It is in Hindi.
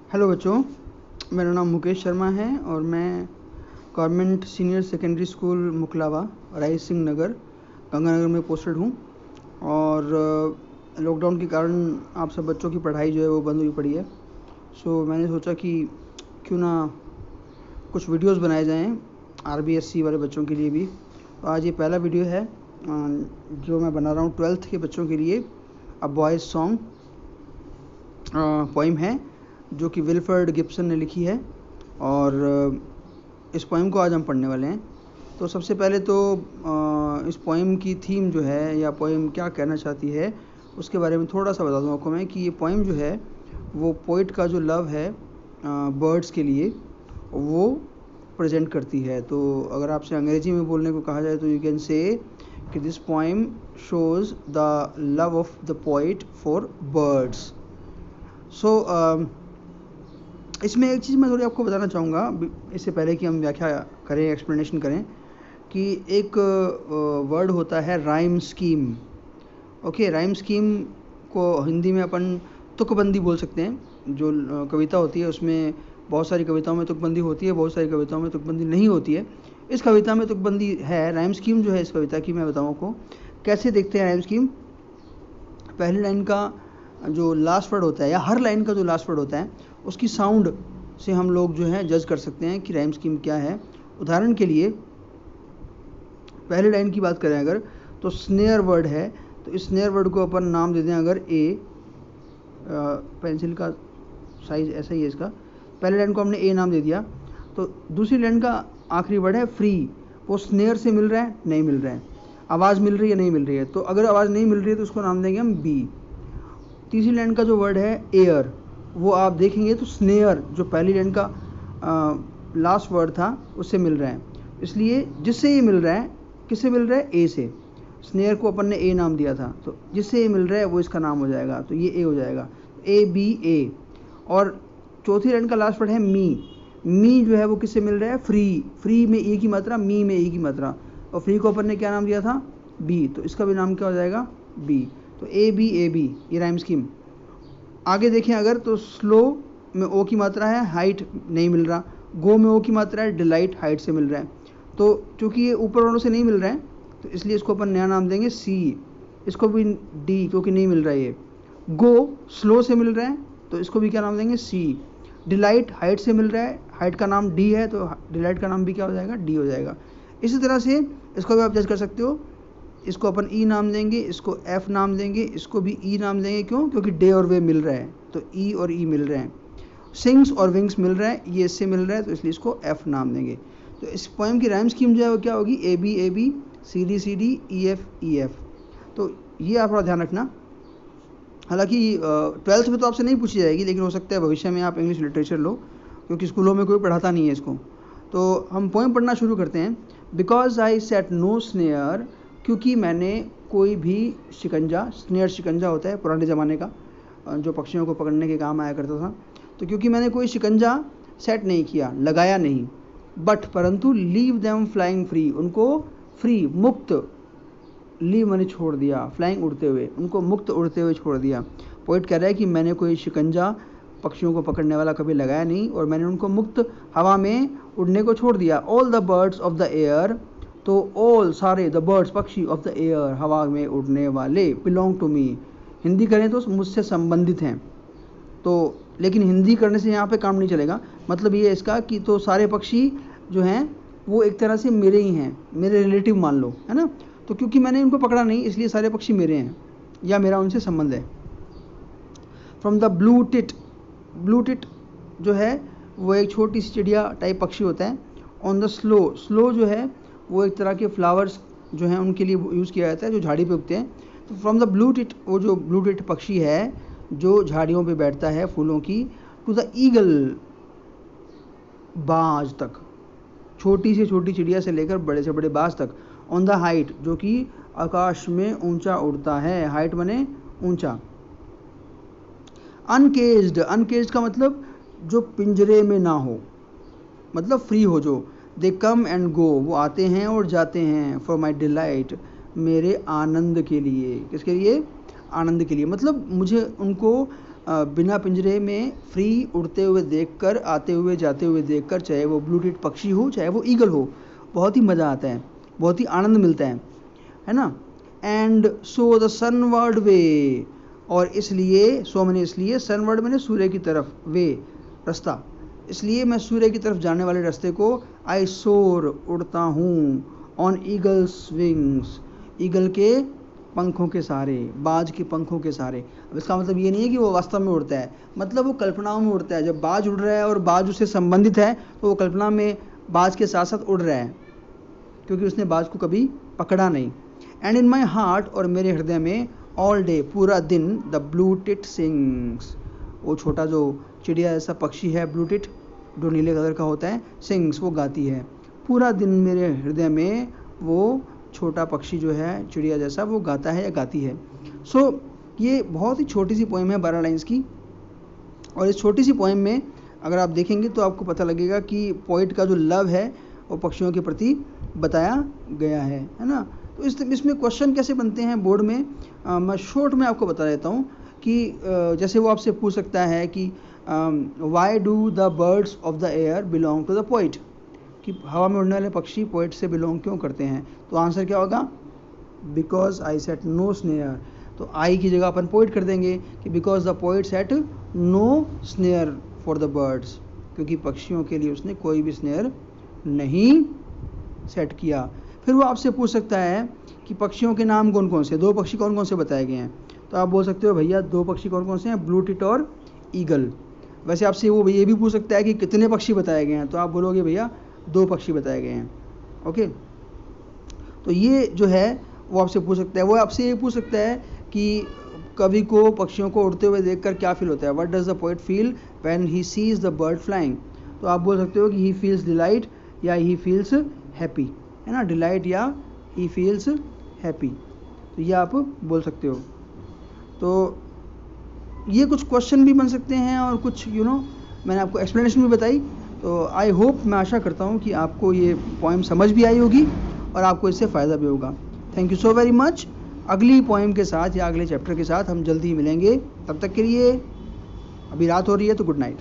हेलो बच्चों, मेरा नाम मुकेश शर्मा है और मैं government senior secondary school Muklawa, Rai Singh Nagar, Ganganagar में पोस्टेड हूँ। और लॉकडाउन के कारण आप सब बच्चों की पढ़ाई जो है वो बंद हुई पड़ी है। सो मैंने सोचा कि क्यों ना कुछ वीडियोस बनाए जाएं RBSC वाले बच्चों के लिए भी। तो आज ये पहला वीडियो है जो मैं बना रहा हूँ 12th के बच्चों के लिए। अ बॉयज़ सॉन्ग पोइम है जो कि विल्फर्ड गिब्सन ने लिखी है और इस पोइम को आज हम पढ़ने वाले हैं। तो सबसे पहले तो इस पोइम की थीम जो है या पोइम क्या कहना चाहती है उसके बारे में थोड़ा सा बता दूँ आपको मैं कि ये पोइम जो है वो पोइट का जो लव है बर्ड्स के लिए वो प्रेजेंट करती है। तो अगर आपसे अंग्रेजी में बोलने को कहा जाए तो यू कैन से कि this poem shows the love of the poet for birds. So इसमें एक चीज़ मैं थोड़ी आपको बताना चाहूँगा इससे पहले कि हम व्याख्या करें, एक्सप्लेनेशन करें, कि एक वर्ड होता है rhyme scheme. Okay, rhyme scheme को हिंदी में अपन तुकबंदी बोल सकते हैं। जो कविता होती है उसमें बहुत सारी कविताओं में तुकबंदी होती है, बहुत सारी कविताओं में तुकबंदी नहीं होती है। इस कविता में तुकबंदी है। राइम स्कीम जो है इस कविता की मैं बताऊँ आपको कैसे देखते हैं। राइम स्कीम, पहली लाइन का जो लास्ट वर्ड होता है या हर लाइन का जो लास्ट वर्ड होता है उसकी साउंड से हम लोग जो है जज कर सकते हैं कि राइम स्कीम क्या है। उदाहरण के लिए पहली लाइन की बात करें अगर, तो स्नेयर वर्ड है, तो इस स्नेयर वर्ड को अपन नाम दे दें अगर ए, पेंसिल का साइज ऐसा ही है इसका। पहली लाइन को हमने ए नाम दे दिया। तो दूसरी लाइन का आखिरी वर्ड है फ्री, वो स्नेयर से मिल रहा है नहीं मिल रहा है, आवाज़ मिल रही है नहीं मिल रही है। तो अगर आवाज़ नहीं मिल रही है तो उसको नाम देंगे हम बी। तीसरी लाइन का जो वर्ड है एयर, वो आप देखेंगे तो स्नेयर जो पहली लाइन का लास्ट वर्ड था उससे मिल रहा है, इसलिए जिससे ये मिल रहा है, किससे मिल रहा है, ए से। स्नेयर को अपन ने ए नाम दिया था, तो जिससे ये मिल रहा है वो इसका नाम हो जाएगा, तो ये ए हो जाएगा, ए बी ए। और चौथी लाइन का लास्ट वर्ड है मी जो है वो किससे मिल रहा है, फ्री में ए की मात्रा, मी में ए की मात्रा, और फ्री को अपन ने क्या नाम दिया था, बी, तो इसका भी नाम क्या हो जाएगा, बी। तो ए बी ये राइम स्कीम। आगे देखें अगर, तो स्लो में ओ की मात्रा है, हाइट नहीं मिल रहा। गो में ओ की मात्रा है, डिलाइट हाइट से मिल रहा है। तो चूंकि ये ऊपर वालों से नहीं मिल रहा है तो इसलिए इसको अपन नया नाम देंगे सी। इसको भी डी क्योंकि नहीं मिल रहा है ये। गो स्लो से मिल रहा है तो इसको भी क्या नाम देंगे, सी। डिलाइट हाइट से मिल रहा है, हाइट का नाम डी है तो डिलाइट का नाम भी क्या हो जाएगा, डी हो जाएगा। इसी तरह से इसको भी आप जज कर सकते हो। इसको अपन ई नाम देंगे, इसको एफ नाम देंगे, इसको भी ई नाम देंगे। क्यों? क्योंकि डे और वे मिल रहा है तो ई और ई मिल रहे हैं। सिंग्स और विंग्स मिल रहा है, ये इससे मिल रहा है तो इसलिए इसको एफ नाम देंगे। तो इस पोएम की राइम स्कीम जो है वो क्या होगी, A B C D E F. तो ये आप थोड़ा ध्यान रखना। हालांकि 12th में तो आपसे नहीं पूछी जाएगी, लेकिन हो सकता है भविष्य में आप इंग्लिश लिटरेचर लो, क्योंकि स्कूलों में कोई पढ़ाता नहीं है इसको। तो हम पोएम पढ़ना शुरू करते हैं। Because I set no snare, क्योंकि मैंने कोई भी शिकंजा, स्नेयर शिकंजा होता है पुराने ज़माने का जो पक्षियों को पकड़ने के काम आया करता था, तो क्योंकि मैंने कोई शिकंजा सेट नहीं किया, लगाया नहीं, बट परंतु लीव देम फ्लाइंग फ्री, उनको फ्री मुक्त, लीव मैंने छोड़ दिया, फ्लाइंग उड़ते हुए, उनको मुक्त उड़ते हुए छोड़ दिया। पोइट कह रहा है कि मैंने कोई शिकंजा पक्षियों को पकड़ने वाला कभी लगाया नहीं और मैंने उनको मुक्त हवा में उड़ने को छोड़ दिया। All the birds of the air, तो ऑल सारे, द बर्ड्स पक्षी ऑफ द एयर हवा में उड़ने वाले, बिलोंग टू मी, हिंदी करें तो मुझसे संबंधित हैं। तो लेकिन हिंदी करने से यहाँ पे काम नहीं चलेगा। मतलब ये इसका कि तो सारे पक्षी जो हैं वो एक तरह से मेरे ही हैं, मेरे रिलेटिव मान लो, है ना। तो क्योंकि मैंने इनको पकड़ा नहीं इसलिए सारे पक्षी मेरे हैं या मेरा उनसे संबंध है। फ्रॉम द ब्लू टिट जो है वो एक छोटी सी चिड़िया टाइप पक्षी होता है। ऑन द स्लो जो है वो एक तरह के फ्लावर्स जो हैं उनके लिए यूज़ किया जाता है जो झाड़ी पे उगते हैं। तो फ्रॉम द ब्लू टिट, वो जो ब्लू टिट पक्षी है जो झाड़ियों पे बैठता है फूलों की, टू द ईगल, बाज तक, छोटी से छोटी चिड़िया से लेकर बड़े से बड़े बाज तक। ऑन द हाइट, जो कि आकाश में ऊंचा उड़ता है, हाइट बने ऊंचा। अनकेज्ड का मतलब जो पिंजरे में ना हो, मतलब फ्री हो जो। दे कम एंड गो, वो आते हैं और जाते हैं। फॉर माई डिलाइट, मेरे आनंद के लिए। किसके लिए? आनंद के लिए। मतलब मुझे उनको बिना पिंजरे में फ्री उड़ते हुए देखकर, आते हुए जाते हुए देखकर, चाहे वो ब्लू टिट पक्षी हो चाहे वो ईगल हो, बहुत ही मज़ा आता है, बहुत ही आनंद मिलता है ना। एंड सो द सनवर्ड वे, और इसलिए सो मैंने इसलिए, सनवर्ड मैंने सूर्य की तरफ, वे रास्ता, इसलिए मैं सूर्य की तरफ जाने वाले रास्ते को आई सोर उड़ता हूँ, ऑन ईगल्स विंग्स, ईगल के पंखों के सहारे, बाज के पंखों के सहारे। अब इसका मतलब ये नहीं है कि वो वास्तव में उड़ता है, मतलब वो कल्पनाओं में उड़ता है। जब बाज उड़ रहा है और बाज उससे संबंधित है तो वो कल्पना में बाज के साथ साथ उड़ रहा है, क्योंकि उसने बाज को कभी पकड़ा नहीं। एंड इन माई हार्ट, और मेरे हृदय में, ऑल डे पूरा दिन, द ब्लू टिट सिंग्स, वो छोटा जो चिड़िया जैसा पक्षी है ब्लू टिट, जो नीले कलर का होता है, सिंग्स वो गाती है। पूरा दिन मेरे हृदय में वो छोटा पक्षी जो है चिड़िया जैसा वो गाता है या गाती है। सो ये बहुत ही छोटी सी पोएम है 12 लाइन्स की, और इस छोटी सी पोएम में अगर आप देखेंगे तो आपको पता लगेगा कि पोइट का जो लव है वो पक्षियों के प्रति बताया गया है ना। तो इसमें क्वेश्चन कैसे बनते हैं बोर्ड में, मैं शॉर्ट में आपको बता देता हूँ कि जैसे वो आपसे पूछ सकता है कि why do the birds of the air belong to the poet, कि हवा में उड़ने वाले पक्षी पोइट से बिलोंग क्यों करते हैं, तो आंसर क्या होगा, because I set no snare. तो आई की जगह अपन पोइट कर देंगे कि because the poet set no snare for the birds, क्योंकि पक्षियों के लिए उसने कोई भी स्नेयर नहीं सेट किया। फिर वो आपसे पूछ सकता है कि पक्षियों के नाम कौन कौन से, 2 पक्षी कौन कौन से बताए गए हैं, तो आप बोल सकते हो भैया 2 पक्षी कौन कौन से हैं, ब्लू टिट और ईगल। वैसे आपसे वो ये भी पूछ सकता है कि कितने पक्षी बताए गए हैं, तो आप बोलोगे भैया 2 पक्षी बताए गए हैं। ओके, तो ये जो है वो आपसे पूछ सकता है। वो आपसे ये पूछ सकता है कि कवि को पक्षियों को उड़ते हुए देखकर क्या फील होता है, what does the poet feel when he sees the bird flying, तो आप बोल सकते हो कि ही फील्स डिलाइट या ही फील्स हैप्पी, है ना, डिलाइट या ही फील्स हैप्पी, तो ये आप बोल सकते हो। तो ये कुछ क्वेश्चन भी बन सकते हैं और कुछ मैंने आपको एक्सप्लेनेशन भी बताई। तो आई होप, मैं आशा करता हूँ कि आपको ये पोएम समझ भी आई होगी और आपको इससे फ़ायदा भी होगा। Thank you so very much. अगली पोएम के साथ या अगले चैप्टर के साथ हम जल्दी ही मिलेंगे, तब तक के लिए अभी रात हो रही है तो गुड नाइट।